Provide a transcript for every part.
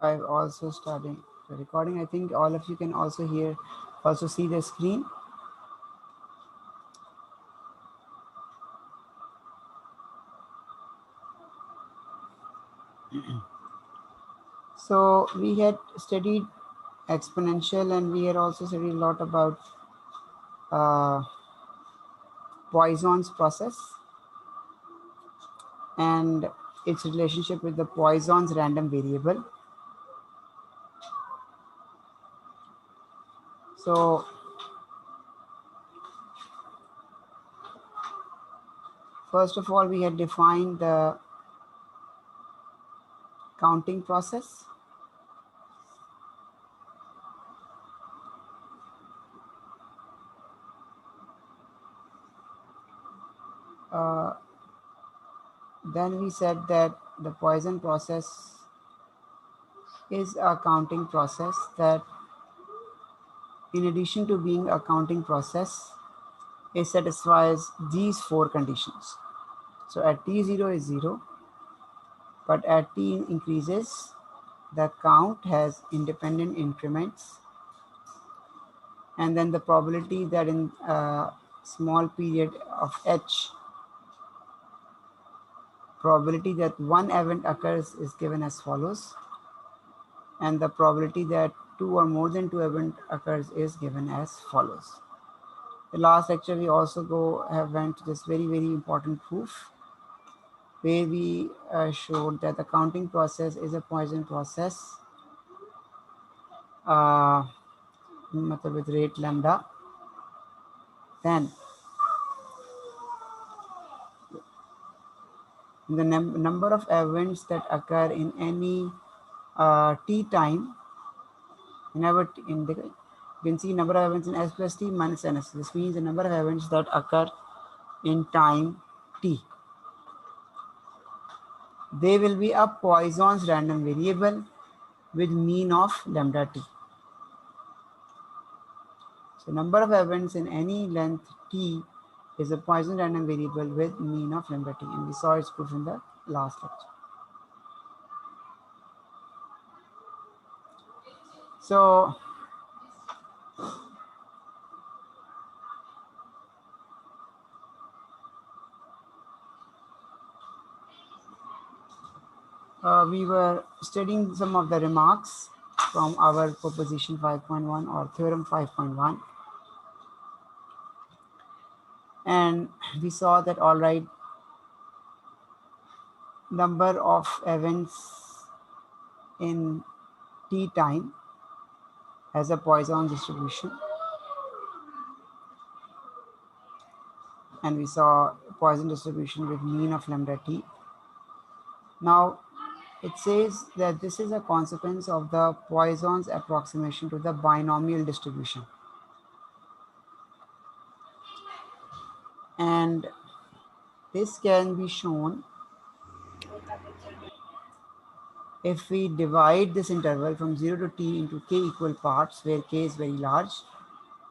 I've also started the recording. I think all of you can also hear, also see the screen. So we had studied exponential, and we had also studied a lot about uh, Poisson's process and its relationship with the Poisson's random variable. So first of all, we had defined the counting process. Uh, then we said that the Poisson process is a counting process that, in addition to being a counting process, it satisfies these four conditions. So at t0 is 0, but at t increases, the count has independent increments, and then the probability that in a small period of h, probability that one event occurs is given as follows, and the probability that two or more than two event occurs is given as follows. The last lecture we also went to this very important proof where we showed that the counting process is a Poisson process with rate lambda. Then the number of events that occur in any t time, whenever you can see number of events in s plus t minus ns. This means the number of events that occur in time t. They will be a Poisson's random variable with mean of lambda t. So number of events in any length t is a Poisson random variable with mean of lambda t, and we saw its proof in the last lecture. So we were studying some of the remarks from our proposition 5.1 or theorem 5.1, and we saw that all right, number of events in t time has a Poisson distribution, and we saw Poisson distribution with mean of lambda t. Now it says that this is a consequence of the Poisson's approximation to the binomial distribution, and this can be shown if we divide this interval from 0 to t into k equal parts, where k is very large,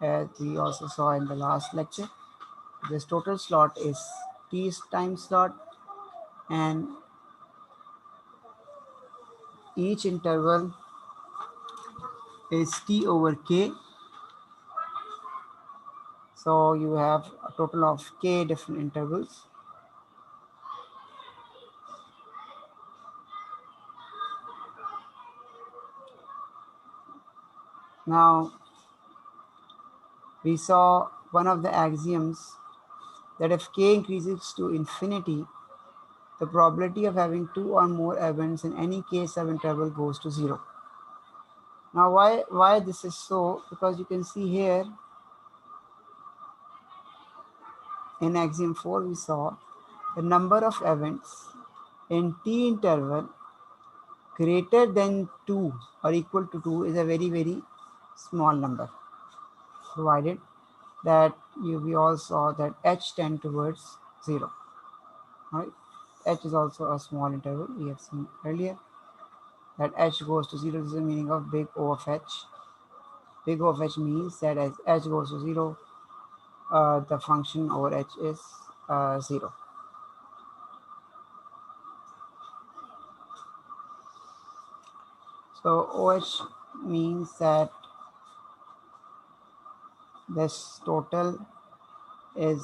as we also saw in the last lecture. This total slot is t time slot, and each interval is t over k. So you have a total of k different intervals. Now we saw one of the axioms that if k increases to infinity, the probability of having two or more events in any k sub-interval goes to 0. Now why this is so? Because you can see here in axiom 4 we saw the number of events in t interval greater than 2 or equal to 2 is a very small number, provided that we all saw that h tend towards 0. Right? H is also a small interval. We have seen earlier that h goes to 0. This is the meaning of big O of h. Big O of h means that as h goes to 0, the function over h is 0. So OH means that this total is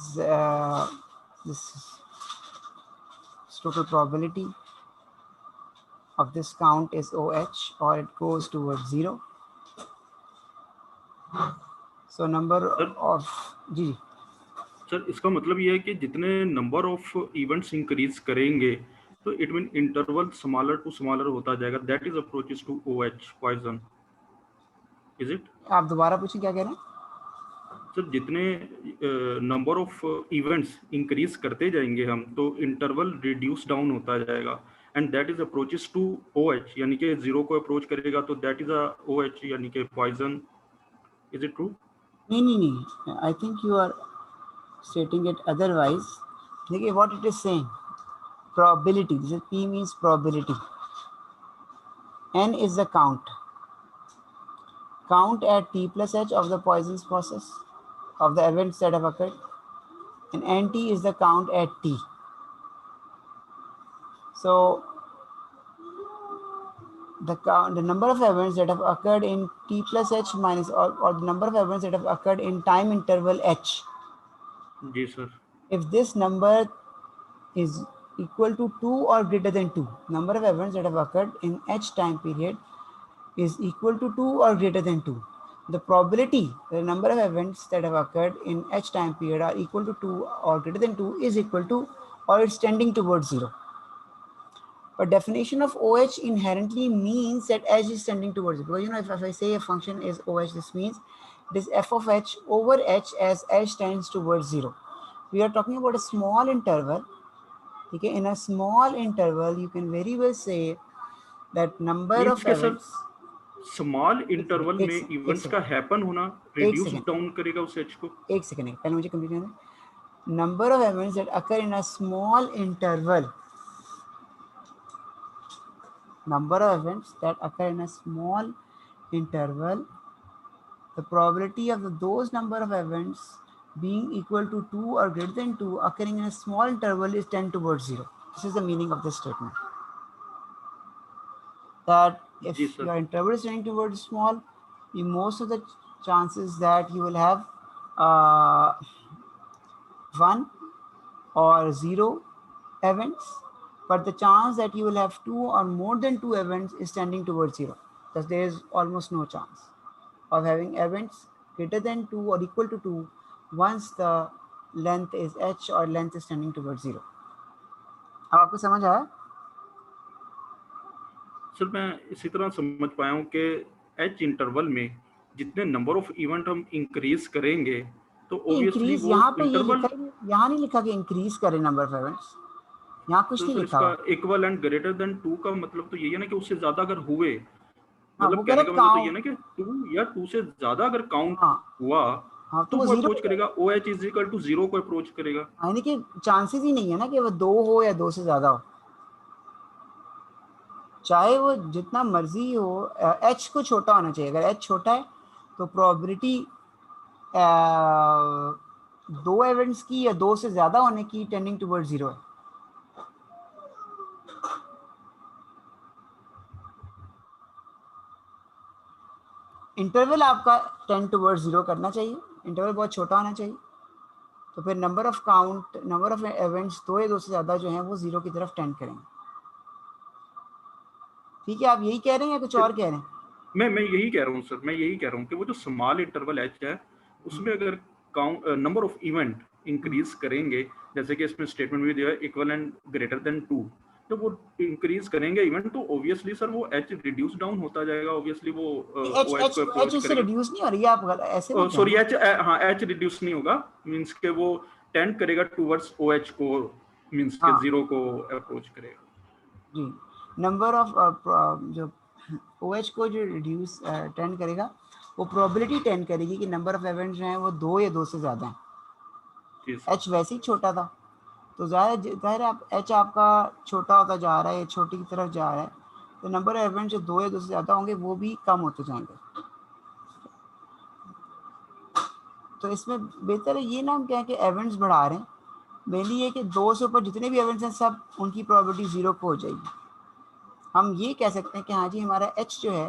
this total probability of this count is OH, or it goes towards 0. So number of जी sir इसका मतलब ये है कि जितने number of events increase करेंगे तो it mean interval smaller to smaller होता जाएगा, that is approaches to o h Poisson, is it? आप दोबारा पूछें क्या कह रहे हैं? सर जितने नंबर ऑफ इवेंट्स इंक्रीज करते जाएंगे हम तो इंटरवल रिड्यूस डाउन होता जाएगा and that is approaches to o h, यानी कि जीरो को अप्रोच करेगा तो दैट इज अ ओएच यानी कि पॉइजन, इज इट ट्रू? नहीं, I think you are stating it otherwise. देखिए what it is saying, probability, this is P means probability, N is the count at T plus H of the Poisson's process of the events that have occurred, and NT is the count at T. So the number of events that have occurred in T plus H minus or the number of events that have occurred in time interval H. जी sir. If this number is equal to 2 or greater than 2, number of events that have occurred in H time period is equal to 2 or greater than 2. The probability, the number of events that have occurred in H time period are equal to 2 or greater than 2 is equal to, or it's tending towards 0. But definition of OH inherently means that H is tending towards it. Because if I say a function is OH, this means it is f of H over H as H tends towards 0. We are talking about a small interval. Okay, in a small interval, you can very well say that number of events. Small interval में events का happen होना reduce down करेगा उस H को. एक second, पहले मुझे complete करना है. Number of events that occur in a small interval, number of events that occur in a small interval, the probability of those number of events being equal to 2 or greater than 2 occurring in a small interval is 10 towards 0. This is the meaning of this statement. That if your interval is tending towards small, most of the chances that you will have 1 or 0 events, but the chance that you will have 2 or more than 2 events is tending towards 0. Thus there is almost no chance of having events greater than 2 or equal to 2 once the length is h or length is tending towards 0. अब आपको समझ आया? Sir मैं इसी तरह समझ पाया हूँ कि एच इंटरवल में जितने नंबर ऑफ इवेंट हम इंक्रीज करेंगे तो ऑब्वियसली वो यहाँ पे इंटरवल, यहाँ नहीं लिखा कि इंक्रीज करें नंबर ऑफ इवेंट्स, यहाँ कुछ नहीं लिखा. इसका इक्वल एंड ग्रेटर देन 2 का मतलब तो ये है ना कि उससे ज्यादा अगर हुए, मतलब कहने का मतलब तो ये ना कि 2 या 2 से ज्यादा अगर काउंट हुआ तो वो अप्रोच करेगा OH इज इक्वल टू 0 को अप्रोच करेगा. यानी कि चांसेस ही नहीं है ना कि वो 2 हो या 2 से ज्यादा हो, चाहे वो जितना मर्जी हो. H को छोटा होना चाहिए. अगर H छोटा है तो प्रोबेबिलिटी 2 इवेंट्स की या 2 से ज्यादा होने की टेंडिंग टुवर्ड्स 0 है. इंटरवल आपका 10 टुवर्ड्स 0 करना चाहिए, इंटरवल बहुत छोटा होना चाहिए, तो फिर number of count, number of events 2 या 2 से ज़्यादा जो हैं वो 0 की तरफ टेंड करेंगे. ठीक है, आप यही कह रहे हैं या कुछ और कह रहे हैं? मैं यही कह रहा हूँ सर, मैं यही कह रहा हूँ कि वो जो स्मॉल इंटरवल एच है उसमें अगर count number of event increase करेंगे, जैसे कि इसमें स्टेटमेंट भी दिया है इक्वल एंड ग्रेटर देन 2, तो वो इंक्रीज करेंगे इवेंट तो ऑब्वियसली सर वो एच रिड्यूस डाउन होता जाएगा. ऑब्वियसली वो एच को अप्रोच करेगा. रिड्यूस नहीं हो रही है, आप ऐसे मत. सॉरी एच, हां एच रिड्यूस नहीं होगा, मींस के वो टेंड करेगा टुवर्ड्स OH को, मींस के 0 को अप्रोच करेगा. जी, नंबर ऑफ जो OH को जो रिड्यूस टेंड करेगा वो प्रोबेबिलिटी टेंड करेगी कि नंबर ऑफ इवेंट्स जो हैं वो 2 या 2 से ज़्यादा हैं. H वैसे ही छोटा था तो ज़ाहिर आप H आपका छोटा होता जा रहा है, छोटी की तरफ जा रहा है, तो नंबर ऑफ इवेंट्स जो 2 या 2 से ज़्यादा होंगे वो भी कम होते जाएंगे. तो इसमें बेहतर है ये ना हम कहें कि इवेंट्स बढ़ा रहे हैं, मेनली ये कि 2 से ऊपर जितने भी इवेंट्स हैं सब उनकी प्रोबेबिलिटी 0 को हो जाएगी. हम ये कह सकते हैं कि हाँ जी हमारा h जो है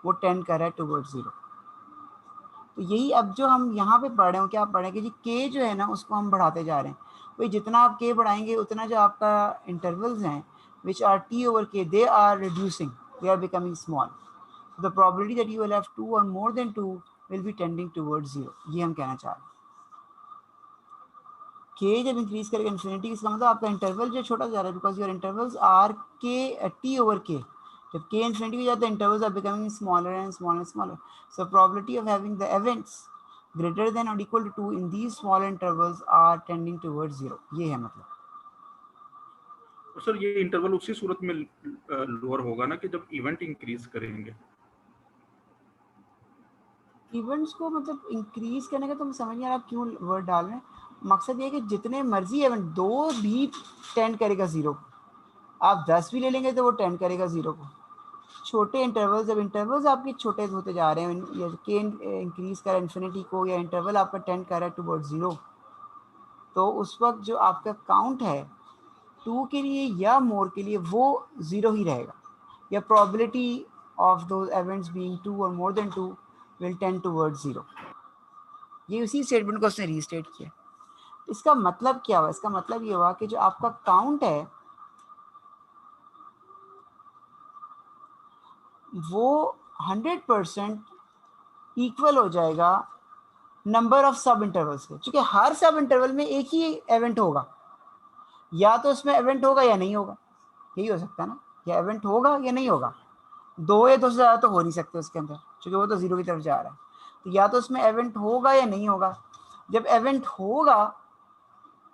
वो टेंड कर रहा है टुवर्ड्स 0। तो यही अब जो हम यहाँ पे पढ़ रहे हो, क्या आप पढ़ेंगे जी, k जो है ना उसको हम बढ़ाते जा रहे हैं। भाई जितना आप k बढ़ाएंगे उतना जो आपका इंटरवल्स हैं which are t over k, they are reducing, they are becoming small. So the probability that you will have 2 or more than 2 will be tending towards 0. ये हम कहना चाह रहे हैं। k जब इंक्रीज करेगा इन्फिनिटी, इसका मतलब आपका इंटरवल जो छोटा जा रहा है, because your intervals are k t over k. जब k infinity हो जाता है, intervals are becoming smaller and smaller and smaller. So probability of having the events greater than or equal to 2 in these small intervals are tending towards 0. ये है मतलब। तो sir ये interval उसी सूरत में लोअर होगा ना कि जब इवेंट इंक्रीज करेंगे। इवेंट्स को मतलब इंक्रीज करने का तो समझ नहीं आ रहा आप क्यों वर्ड डाल रहे हैं। मकसद ये है कि जितने मर्जी इवेंट, 2 भी टेंड करेगा 0 को, आप 10 भी ले लेंगे तो वो टेंड करेगा 0 को। छोटे इंटरवल्स, जब इंटरवल्स आपके छोटे होते जा रहे हैं, या के इंक्रीज कर इन्फिनिटी को, या इंटरवल आपका टेंड कर रहा है टुवर्ड्स 0, तो उस वक्त जो आपका काउंट है 2 के लिए या मोर के लिए वो 0 ही रहेगा, या probability of those events being 2 और more than 2 will tend towards 0। ये उसी स्टेटमेंट को उसने रीस्टेट किया। इसका मतलब क्या हुआ? इसका मतलब ये हुआ कि जो आपका काउंट है वो 100% इक्वल हो जाएगा नंबर ऑफ सब इंटरवल्स के, क्योंकि हर सब इंटरवल में एक ही इवेंट होगा, या तो उसमें इवेंट होगा या नहीं होगा, यही हो सकता है ना, या इवेंट होगा या नहीं होगा। 2 या 2 से ज़्यादा तो हो नहीं सकते उसके अंदर, क्योंकि वो तो 0 की तरफ जा रहा है। तो या तो उसमें इवेंट होगा या नहीं होगा। जब इवेंट होगा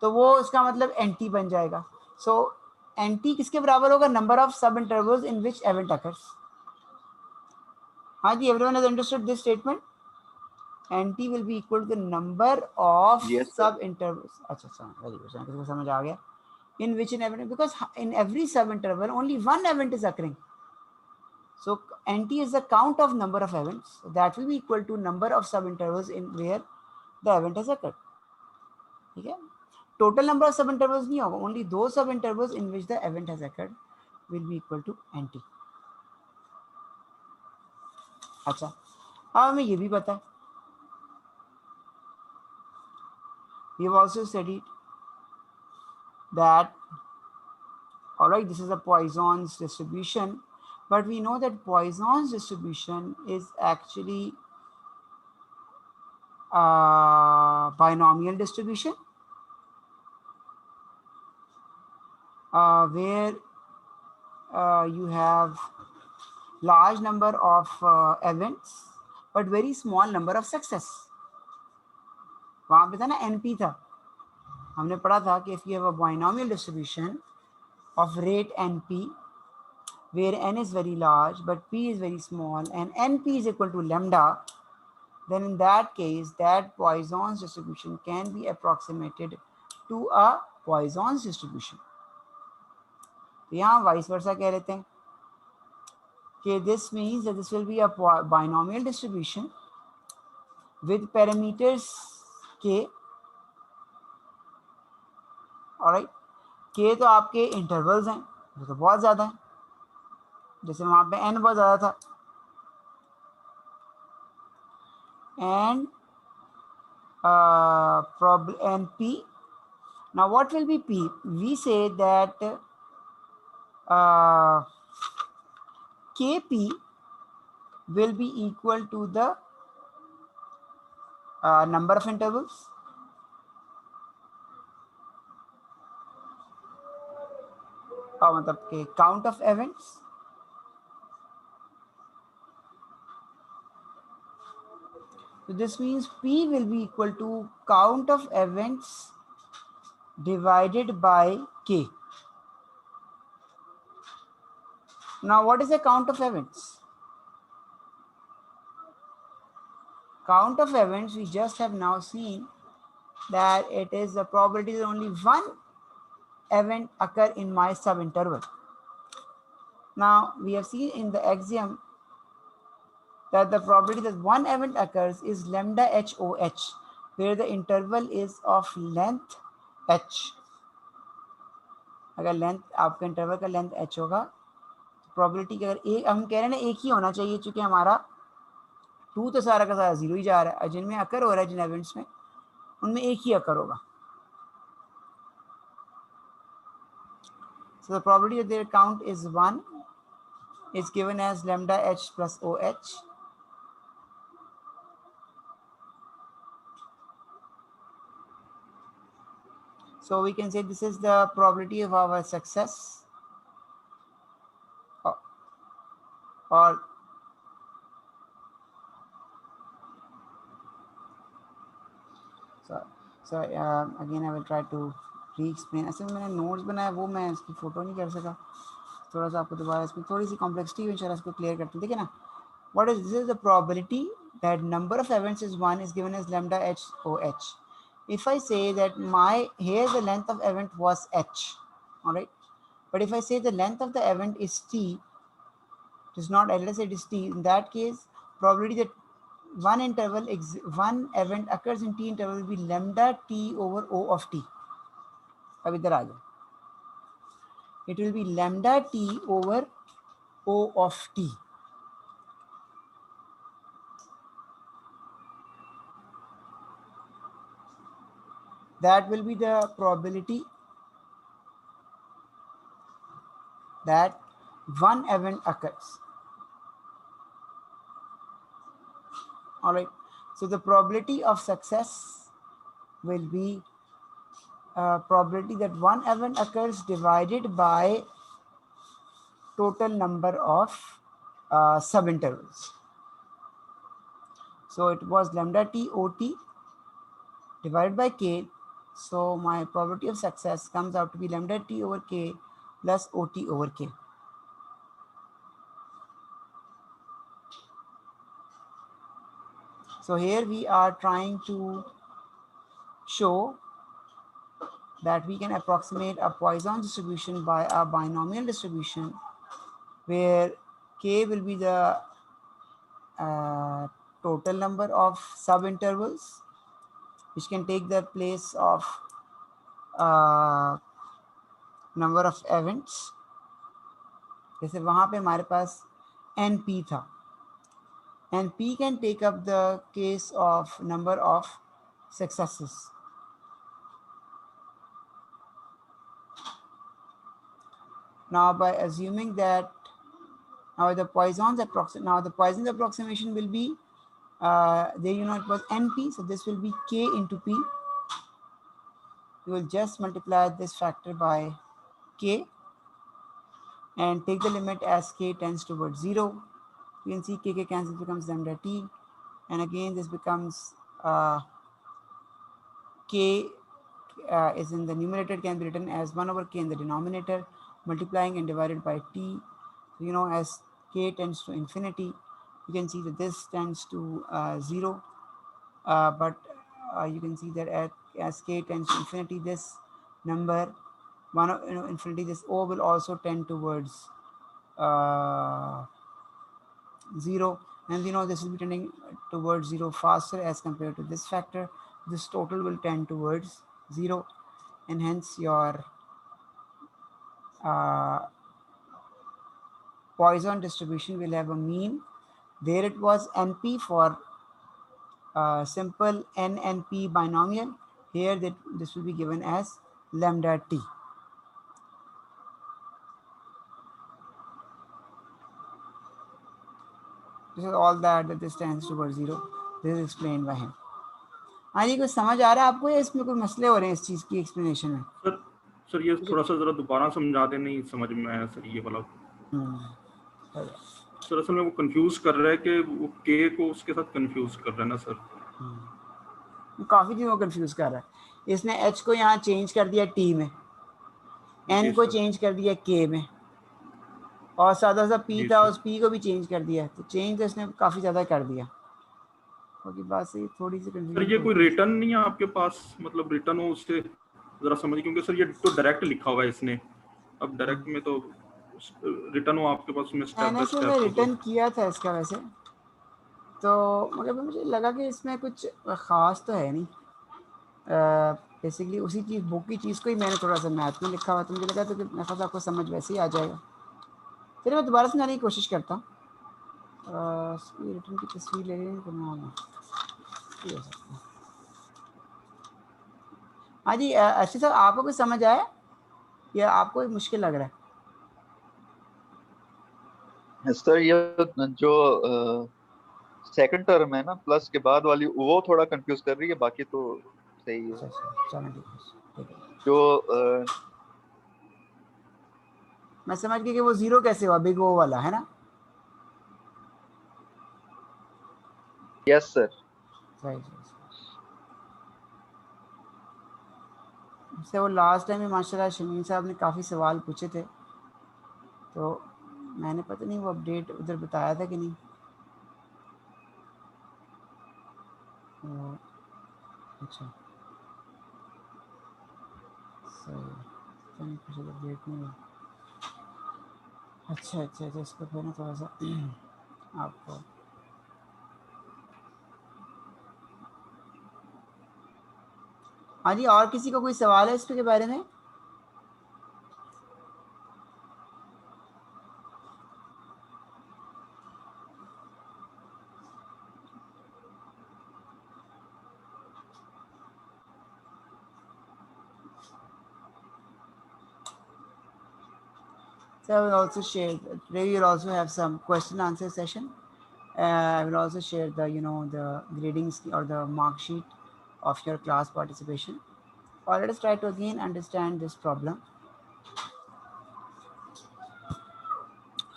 तो वो इसका मतलब एंटी बन जाएगा। सो एंटी किसके बराबर होगा? Number of sub intervals in which event occurs. हाँ जी, everyone has understood this statement? N T will be equal to the number of sub intervals. अच्छा, वेरी गुड, किसको समझ आ गया? in which an event, because in every sub interval only one event is occurring, so nt is the count of number of events, so that will be equal to number of sub intervals in where the event has occurred. ठीक है, total number of sub intervals नहीं होगा, only those sub intervals in which the event has occurred will be equal to nt. अच्छा, अब हमें ये भी पता है, we have also studied that, all right, this is a Poisson's distribution, but we know that Poisson's distribution is actually a binomial distribution, where you have large number of events but very small number of success. वहाँ पे था ना NP था, हमने पढ़ा था कि if you have a binomial distribution of rate NP where n is very large but p is very small and NP is equal to lambda, then in that case that Poisson's distribution can be approximated to a Poisson's distribution. तो यहाँ vice versa कह लेते हैं कि this means that this will be a binomial distribution with parameters k. Alright, k तो आपके intervals हैं, वो तो बहुत ज़्यादा है, जैसे वहाँ पे n बहुत ज़्यादा था, and and p. Now what will be p? We say that kp will be equal to the number of intervals मतलब के count of events so this means p will be equal to count of events divided by k. Now what is the count of events? Count of events, we just have now seen that it is the probability that only one event occur in my subinterval. Now we have seen in the axiom that the probability that one event occurs is lambda HOH, where the interval is of length h. अगर length आपका interval का length h होगा probability कि अगर एक, हम कह रहे हैं ना एक ही होना चाहिए, चूंकि हमारा 2 तो सारा का सारा 0 ही जा रहा है, और जिनमें अकर हो रहा है जिन इवेंट्स में, उनमें एक ही अकर होगा. So the probability that their count is 1 is given as lambda h plus OH. So we can say this is the probability of our success, or again I will try to re-explain. ऐसे में मैंने notes बनाया, वो मैं इसकी photo नहीं कर सका, थोड़ा सा आपको दोबारा इसमें थोड़ी सी कॉम्प्लेक्सिटी है, इंशाल्लाह इसको क्लियर करते हैं. देखिए ना, what is this? Is the probability that number of events is 1 is given as lambda h OH. If I say that here the length of event was h, all right, but if I say the length of the event is t, it is not, let's say it is t, in that case probability that one event occurs in t interval will be lambda t over O of t. अब इधर आ जाओ, it will be lambda t over O of t. That will be the probability that one event occurs. All right, so the probability of success will be probability that one event occurs divided by total number of subintervals. So it was lambda t OT divided by k. So my probability of success comes out to be lambda t over k plus OT over k. So here we are trying to show that we can approximate a Poisson distribution by a binomial distribution where k will be the total number of subintervals which can take the place of number of events. जैसे वहाँ पे हमारे पास NP था, and P can take up the case of number of successes. Now by assuming that the Poisson's approximation will be there, you know, it was NP, so this will be K into P. You will just multiply this factor by K and take the limit as K tends towards 0. You can see K cancels, becomes lambda T, and again this becomes K is in the numerator, can be written as 1 over K in the denominator, multiplying and divided by T. So, you know, as K tends to infinity, you can see that this tends to 0, but you can see that as K tends to infinity, this number infinity, this O will also tend towards 0, and you know this will be tending towards 0 faster as compared to this factor. This total will tend towards 0, and hence your Poisson distribution will have a mean. There it was NP for simple NNP binomial. Here this will be given as lambda T. This is all that this tends towards 0. This is explained by him. हाँ जी, कुछ समझ आ रहा है आपको या इसमें कोई मसले हो रहे हैं इस चीज़ की एक्सप्लेनेशन में? सर ये थोड़ा सा जरा दोबारा समझा दें, नहीं समझ में आया सर ये वाला. सर असल में वो कंफ्यूज कर रहा है कि वो के को उसके साथ कंफ्यूज कर रहा है ना सर. काफ़ी चीज़ों को कंफ्यूज कर रहा है. इसने एच को यहाँ चेंज कर दिया टी में, एन को चेंज कर दिया के में, और सादा सा पी था उस पी को भी चेंज कर दिया. तो चेंज तो इसने काफ़ी ज़्यादा कर दिया. बाकी बात से थोड़ी सी कंफ्यूजन. सर ये कोई रिटर्न नहीं है आपके पास, मतलब रिटर्न हो उससे जरा समझिए, क्योंकि सर ये तो डायरेक्ट लिखा हुआ है इसने. अब डायरेक्ट में तो रिटर्न हो आपके पास में स्टेप बाय स्टेप. रिटर्न किया था इसका वैसे तो, मगर मुझे लगा कि इसमें कुछ ख़ास तो है नहीं. बेसिकली उसी चीज़ बुक की चीज़ को ही मैंने थोड़ा सा मैथ में लिखा हुआ, तो मुझे लगा तो कि मेरे ख्याल आपको समझ वैसे ही आ जाएगा. चलिए मैं दोबारा समझाने की कोशिश करता हूँ। रिटर्न की तस्वीर ले लें तो हाँ जी अच्छी सर, आपको कुछ समझ आया या आपको मुश्किल लग रहा है? सर ये जो सेकंड टर्म है ना प्लस के बाद वाली, वो थोड़ा कंफ्यूज कर रही है, बाकी तो सही है। अच्छा चलो ठीक है। जो मैं समझ गया कि वो जीरो कैसे हुआ, बिग ओ वाला है ना? Yes sir. राइट। से वो लास्ट टाइम में माशाल्लाह शमीन साहब ने काफ़ी सवाल पूछे थे, तो मैंने पता नहीं वो अपडेट उधर बताया था कि नहीं। अच्छा सही, कुछ अपडेट नहीं है। अच्छा इसको फिर ना थोड़ा सा आपको हाँ जी, और किसी को कोई सवाल है इसके बारे में? So I will also share, today we will also have some question answer session. I will also share the the grading or the mark sheet of your class participation. Or let us try to again understand this problem.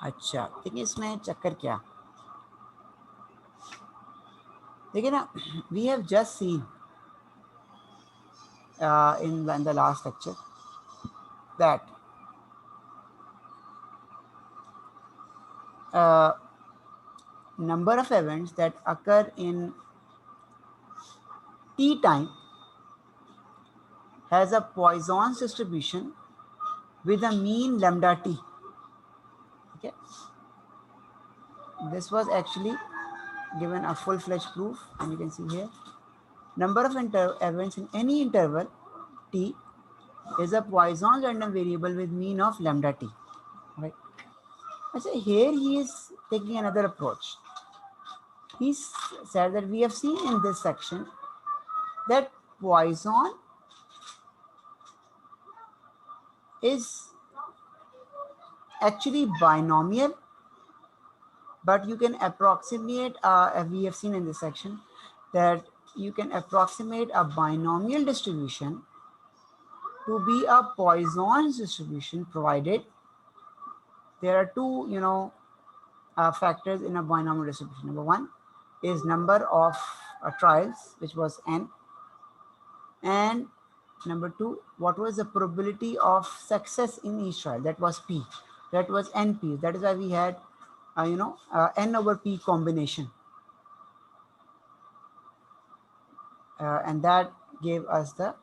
अच्छा देखिए इसमें चक्कर क्या, देखिए ना, we have just seen in the last lecture that number of events that occur in t time has a Poisson's distribution with a mean lambda t. Okay, this was actually given a full-fledged proof, and you can see here number of events in any interval t is a Poisson random variable with mean of lambda t. Right. So here he is taking another approach. He said that we have seen in this section that Poisson is actually binomial, but you can approximate, we have seen in this section that you can approximate a binomial distribution to be a Poisson's distribution, provided there are two factors in a binomial distribution. Number one is number of trials, which was n, and number two, what was the probability of success in each trial, that was p, that was np. That is why we had n over p combination, and that gave us the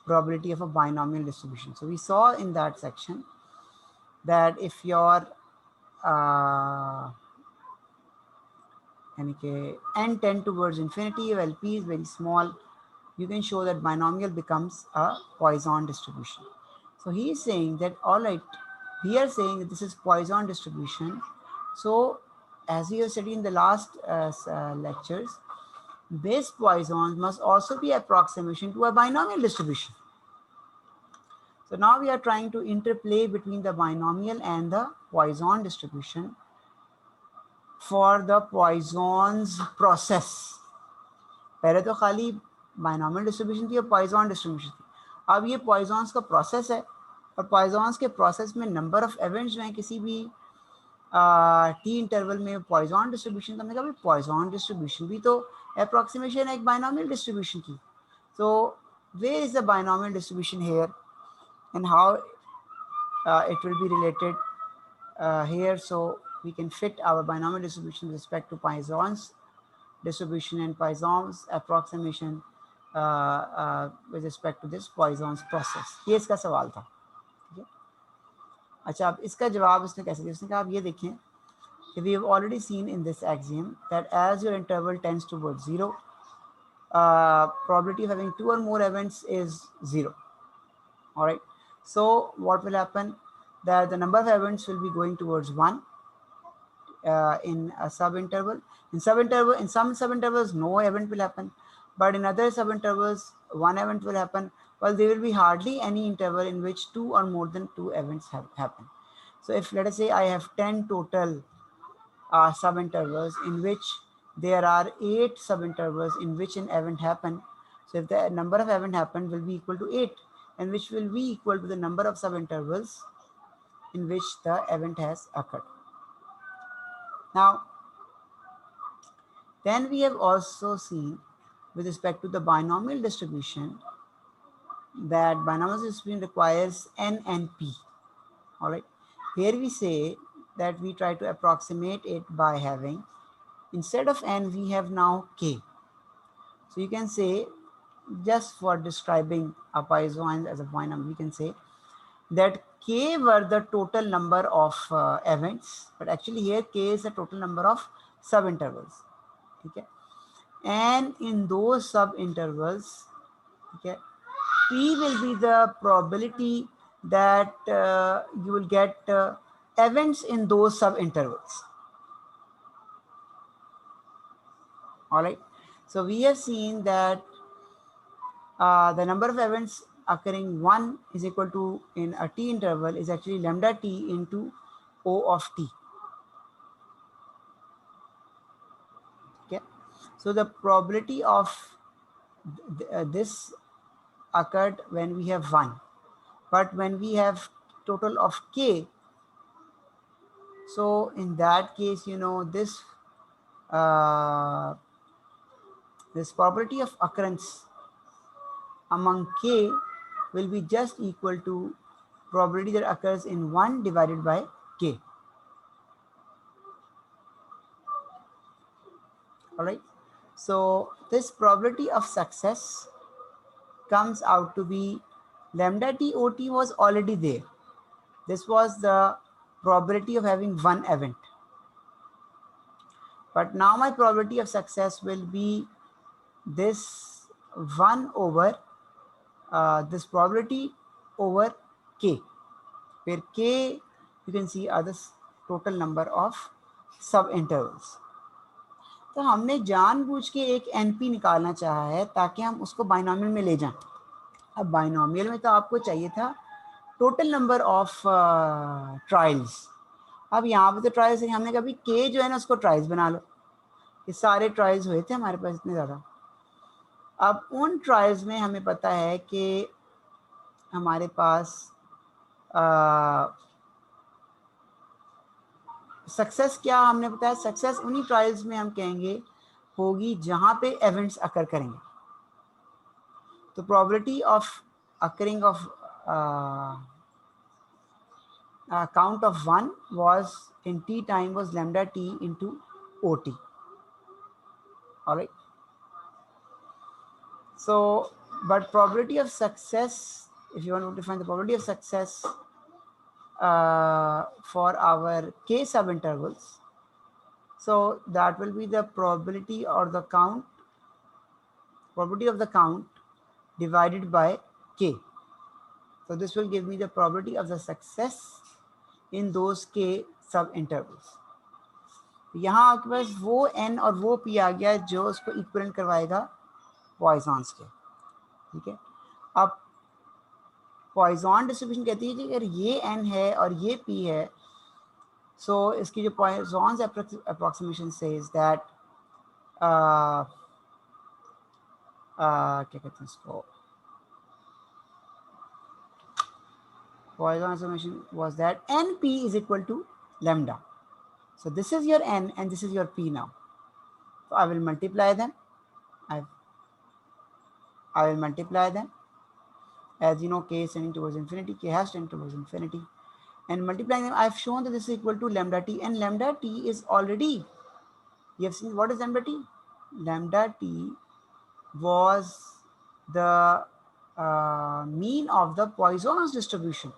probability of a binomial distribution. So we saw in that section that if your n tend towards infinity, while p is very small, you can show that binomial becomes a Poisson distribution. So he is saying that, all right, we are saying that this is Poisson distribution. So as we have studied in the last lectures, this Poisson must also be approximation to a binomial distribution. So now we are trying to interplay between the binomial and the Poisson distribution for the Poisson's process. पहले तो खाली binomial distribution थी और Poisson distribution थी, अब ये poisons का process है, और पॉइजन्स के प्रोसेस में नंबर ऑफ इवेंट्स जो हैं किसी भी टी इंटरवल में पॉइजन डिस्ट्रीब्यूशन करने का, भी पॉइजन डिस्ट्रीब्यूशन भी तो अप्रॉक्सीमेशन है एक बाइनॉमियल डिस्ट्रीब्यूशन की. So where is the binomial distribution here and how it will be related here, so we can fit our binomial distribution with respect to Poisson's distribution and Poisson's approximation with respect to this Poisson's process. ये इसका सवाल था. ठीक है, अच्छा अब इसका जवाब उसने कैसे दिया? उसने कहा आप ये देखें कि we have already seen in this axiom that as your interval tends towards 0, probability of having 2 or more events is 0. All right, so what will happen, that the number of events will be going towards 1, in a subinterval. In some subintervals, no event will happen, but in other subintervals, one event will happen. Well, there will be hardly any interval in which two or more than two events have happened. So if let us say I have 10 total subintervals in which there are 8 subintervals in which an event happened. So if the number of event happened will be equal to 8, and which will be equal to the number of subintervals in which the event has occurred. Now, then we have also seen with respect to the binomial distribution that binomial distribution requires n and p. All right. Here we say that we try to approximate it by having, instead of n, we have now k. So you can say, just for describing a Poisson as a binomial, we can say that k were the total number of events, but actually here k is the total number of subintervals. Okay, and in those subintervals, okay, p will be the probability that you will get events in those subintervals. All right, so we have seen that the number of events occurring 1 is equal to, in a t interval, is actually lambda t into O of t. Okay, so the probability of this occurred when we have 1, but when we have total of k, so in that case, you know, this this probability of occurrence among k will be just equal to probability that occurs in 1 divided by k. All right, so this probability of success comes out to be lambda t ot was already there. This was the probability of having one event, but now my probability of success will be this 1 over this probability over k, where k you can see are the total number of सब intervals. तो हमने जानबूझ के एक NP निकालना चाहा है ताकि हम उसको बाइनोमियल में ले जाएं. अब बाइनोमियल में तो आपको चाहिए था टोटल नंबर ऑफ ट्रायल्स. अब यहाँ पे तो ट्रायल्स है, हमने कभी के जो है ना उसको ट्रायल्स बना लो. ये सारे ट्रायल्स हुए थे हमारे पास इतने ज़्यादा. अब उन ट्रायल्स में हमें पता है कि हमारे पास सक्सेस क्या हमने बताया, सक्सेस उन्हीं ट्रायल्स में हम कहेंगे होगी जहाँ पे इवेंट्स अकर करेंगे. तो probability of occurring of count of 1 was in t time was lambda t into ot. All right. So, but probability of success, if you want to define the probability of success for our k subintervals, so that will be the probability or the count, probability of the count divided by k. So this will give me the probability of the success in those k subintervals. यहाँ आपके पास वो n और वो p आ गया जो उसको equivalent करवाएगा पॉइसॉन्स के. ठीक है, अब पॉइसन डिस्ट्रीब्यूशन कहती है कि अगर ये n है और ये p है, सो इसकी जो पॉइसॉन्स अप्रोक्सीमेशन सेज दैट क्या कहते हैं इसको, Poisson summation was that np is equal to lambda. So this is your n and this is your p now. So I will multiply them. I will multiply them. As you know, k is tending towards infinity, k has tended towards infinity. And multiplying them, I've shown that this is equal to lambda t, and lambda t is already, you have seen what is lambda t? Lambda t was the mean of the Poisson's distribution.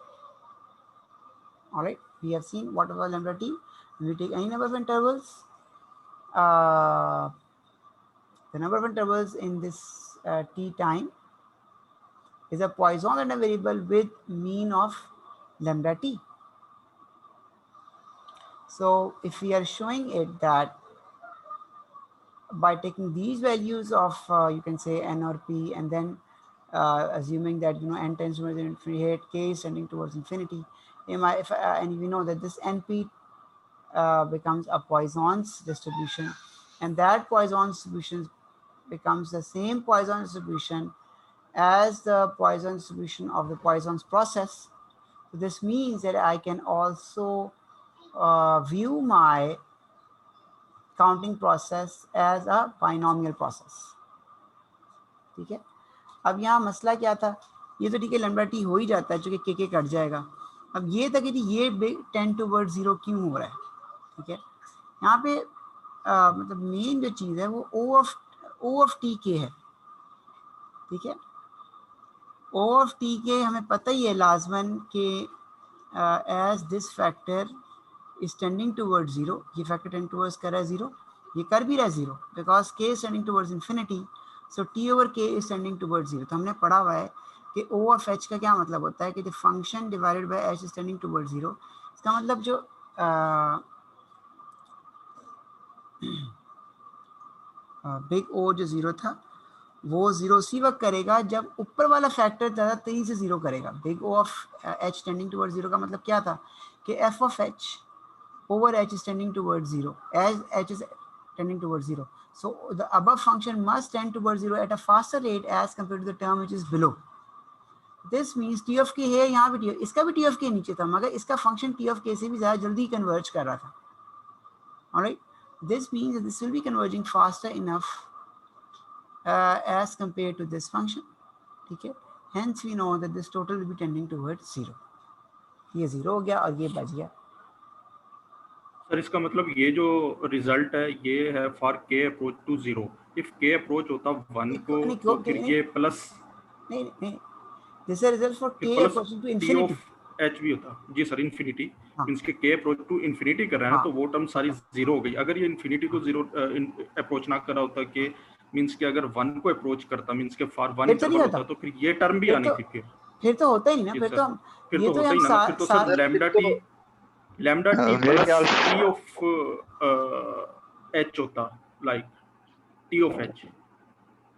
All right, we have seen what was lambda t. When we take any number of intervals, the number of intervals in this t time is a Poisson random variable with mean of lambda t. So if we are showing it that by taking these values of you can say n or p, and then assuming that n tends towards infinity, k is tending towards infinity, and we know that this np becomes a Poisson's distribution, and that Poisson distribution becomes the same Poisson distribution as the Poisson distribution of the Poisson's process. So this means that I can also view my counting process as a binomial process. ठीक है, अब यहाँ मसला क्या था, ये तो ठीक है लैम्डा टी हो ही जाता है चूंकि के कट जाएगा. अब ये था कि ये टेंड टुवर्ड 0 क्यों हो रहा है. ठीक है, यहाँ पे मतलब मेन जो चीज़ है वो ओ ऑफ टी के है. ठीक है, ओ ऑफ टी के हमें पता ही है लाजमन के as this factor is tending toward 0, ये फैक्टर टेंड टुवर्ड्स कर रहा है 0, ये कर भी रहा है 0 बिकॉज के is tending towards infinity, so T over के इज टेंडिंग टुवर्ड्स 0. तो हमने पढ़ा हुआ है कि ओ ऑफ एच का क्या मतलब होता है कि the function divided by H is tending towards 0. इसका मतलब जो बिग ओ जो 0 था वो 0 उसी वक्त करेगा जब ऊपर वाला फैक्टर ज़्यादा तेजी से 0 करेगा. Big O of H tending towards 0 का मतलब क्या था कि F of H over h is tending towards 0 as h is tending towards 0. So the above function must tend towards 0 at a faster rate as compared to the term which is below. This means t of k है यहाँ भी इसका भी t of k नीचे था मगर इसका function t of k से भी ज़्यादा जल्दी कन्वर्ज कर रहा था. Alright, this means that this will be converging faster enough as compared to this function. ठीक है, hence we know that this total will be tending towards 0. ये 0 हो गया और ये बच गया. सर इसका मतलब ये जो रिजल्ट है ये है फॉर के अप्रोच टू 0. इफ के अप्रोच होता 1 को तो फिर ये प्लस नहीं दिस इज रिजल्ट फॉर के अप्रोचिंग टू इन्फिनिटी एच भी होता. जी सर, इन्फिनिटी मींस के के अप्रोच टू इन्फिनिटी कर रहा है तो वो टर्म सारी 0 हो गई. अगर ये इन्फिनिटी को 0 अप्रोच ना कर रहा होता कि मींस के अगर 1 को अप्रोच करता मींस के फॉर 1 इंटरवल होता तो फिर ये टर्म भी आनी थी. फिर तो होता ही नहीं ना, फिर तो होता ही ना. फिर तो sir lambda T plus T of H होता like T of H.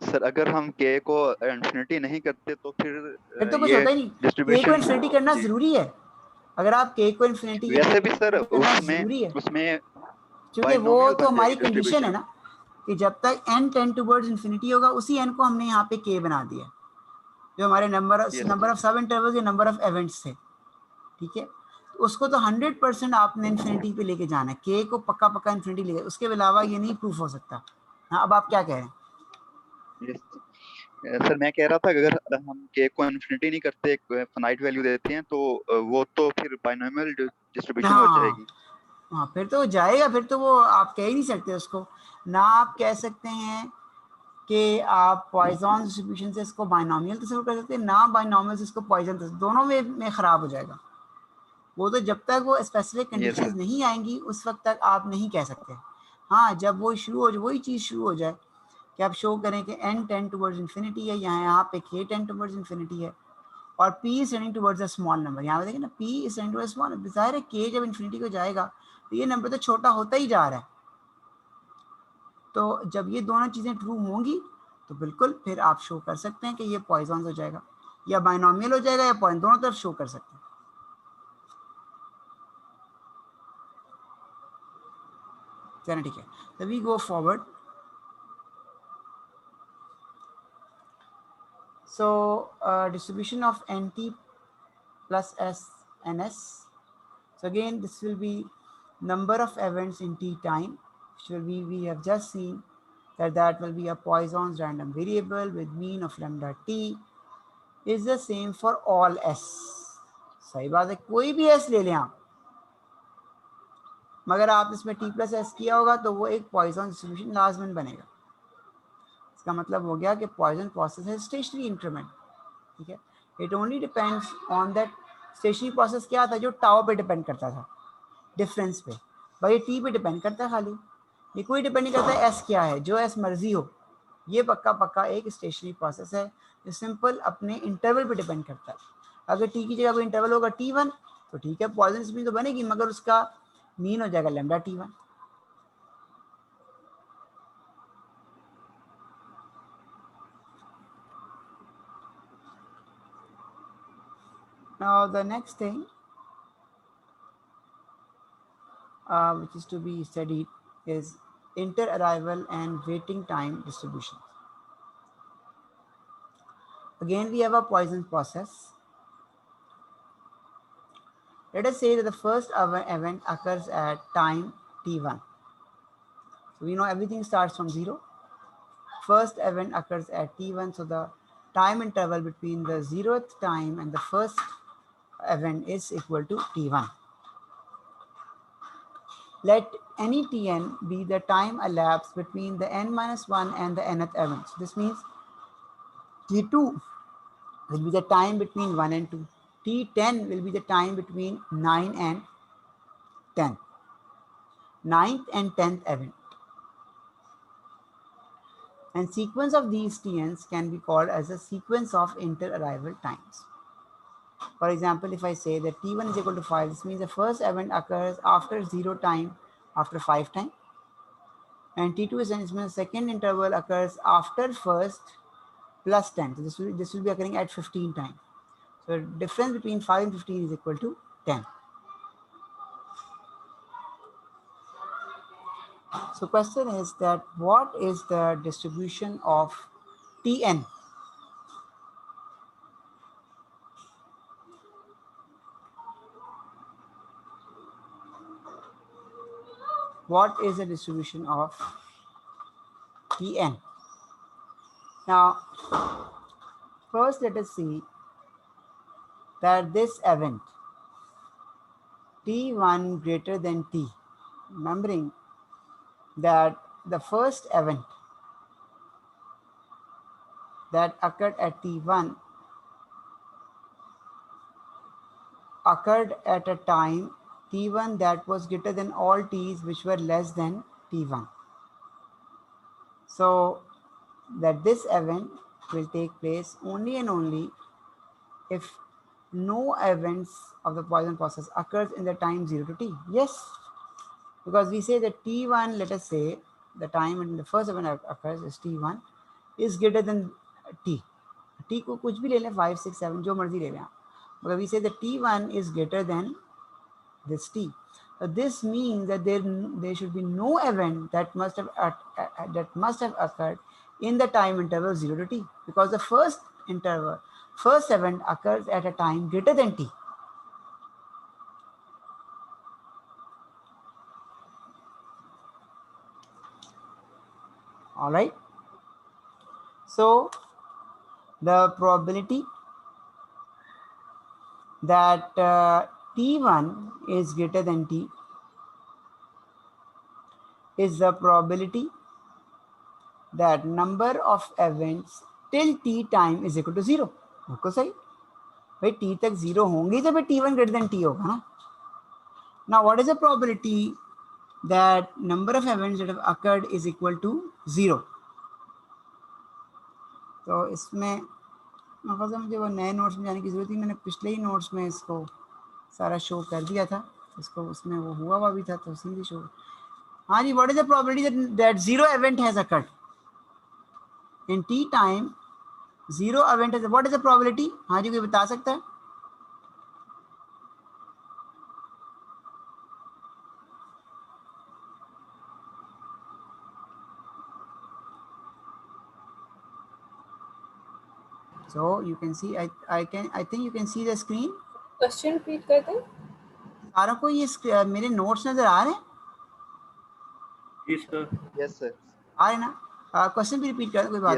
Sir अगर हम के को इन्फिनिटी नहीं करते तो फिर तो कुछ होता ही नहीं. के को इन्फिनिटी करना जरूरी है. अगर आप के को इन्फिनिटी वैसे भी सर उसमें क्योंकि वो तो हमारी कंडीशन है ना कि जब तक n टेंड टुवर्ड्स इन्फिनिटी होगा उसी n को हमने यहाँ पे k बना दिया जो हमारे नंबर ऑफ सब इंटरवल्स या नंबर ऑफ इवेंट्स थे. ठीक है, उसको तो 100% आपने इन्फिनिटी पे लेके जाना है. के को पक्का इन्फिनिटी लेके, उसके अलावा ये नहीं प्रूफ हो सकता. हाँ, अब आप क्या कह रहे हैं? सर मैं कह रहा था कि अगर हम के को इन्फिनिटी नहीं करते फाइनाइट वैल्यू देते हैं तो वो तो फिर बाइनोमियल डिस्ट्रीब्यूशन हो जाएगी. हाँ फिर तो जाएगा. फिर तो वो आप कह ही नहीं सकते उसको. ना आप कह सकते हैं कि आप पॉइसन डिस्ट्रीब्यूशन से इसको बाइनोमियल तस्वीर कर सकते हैं, ना बाइनोमियल से इसको पॉइसन तस्वीर. दोनों में खराब हो जाएगा. वो तो जब तक वो स्पेसिफिक कंडीशंस नहीं आएंगी उस वक्त तक आप नहीं कह सकते. हाँ, जब वो शुरू हो जाए, वही चीज़ शुरू हो जाए कि आप शो करें कि n टेंड टुवर्ड्स इन्फिनिटी है, यहाँ पे k टेंड टुवर्ड्स इन्फिनिटी है और p is tending towards a small number. यहाँ पे देखिए ना, p is tending towards small number. जाहिर है k जब इन्फिनिटी को जाएगा तो ये नंबर तो छोटा होता ही जा रहा है. तो जब ये दोनों चीज़ें ट्रू होंगी तो बिल्कुल फिर आप शो कर सकते हैं कि ये पॉइसन हो जाएगा या बाइनोमियल हो जाएगा या पॉइंट, दोनों तरफ शो कर सकते हैं. चलिए ठीक है, तो we go forward. So distribution of nt plus s and s. So again this will be number of events in t time, which will be, we have just seen that will be a Poisson's random variable with mean of lambda t is the same for all s. सही बात है, कोई भी s ले लें आप, मगर आप इसमें t plus s किया होगा तो वो एक Poisson distribution लाजमन बनेगा. इसका मतलब हो गया कि पॉइसन प्रोसेस है स्टेशनरी इंक्रीमेंट. ठीक है, it only depends on that. Stationary process क्या था जो टाउ पे डिपेंड करता था, डिफरेंस पे. भाई टी पे डिपेंड करता है खाली, ये कोई डिपेंड नहीं करता एस क्या है, जो एस मर्जी हो. ये पक्का एक स्टेशनरी प्रोसेस है जो सिंपल अपने इंटरवल पे डिपेंड करता है. अगर टी की जगह कोई इंटरवल होगा t1 तो ठीक है, पॉइसन स्प्रिंग तो बनेगी मगर उसका मीन हो जाएगा lambda t1. Now the next thing which is to be studied is inter-arrival and waiting time distributions. Again, we have a Poisson process. Let us say that the first event occurs at time t1. So we know everything starts from 0. First event occurs at t1, so the time interval between the 0th time and the first event is equal to t1. Let any tn be the time elapsed between the n-1 and the nth event. So this means t2 will be the time between 1 and 2. t10 will be the time between 9 and 10. 9th and 10th event. And sequence of these tn's can be called as a sequence of inter-arrival times. For example, if I say that t1 is equal to 5, this means the first event occurs after 0 time, after 5 time. And t2 is the second interval occurs after first plus 10. So this will be occurring at 15 times. So difference between 5 and 15 is equal to 10. So question is that what is the distribution of Tn? What is the distribution of Tn? Now, first let us see that this event T1 greater than T, remembering that the first event that occurred at T1 occurred at a time T1 that was greater than all T's which were less than T1. So that this event will take place only and only if no events of the Poisson process occurs in the time 0 to t. Yes, because we say that t1, let us say the time when the first event occurs is t1 is greater than t. T को कुछ भी ले लें 5, 6, 7 जो मर्जी ले लें आप, but we say that t1 is greater than this t. So this means that there should be no event that must have occurred in the time interval 0 to t, because the first event occurs at a time greater than t. All right. So the probability that t1 is greater than t is the probability that number of events till t time is equal to 0. बिल्कुल सही भाई, t तक 0 होंगे तो फिर t1 greater than t होगा ना. Now what is the probability that number of events that have occurred is equal to 0? तो इसमें मुझे वो नए नोट्स में जाने की जरूरत थी, मैंने पिछले ही नोट्स में इसको सारा शो कर दिया था, इसको उसमें वो हुआ भी था तो सीधे शो. हाँ जी, what is the probability that 0 event has occurred in t time? 0 event has, what is the probability? हाँ जी, कोई बता सकता है? So you can see, I think you can see the screen. Question repeat कर दें. सारों को ये मेरे नोट्स नजर आ रहे हैं? जी सर. Yes sir. आ रहे ना? क्वेश्चन भी रिपीट कर, कोई बात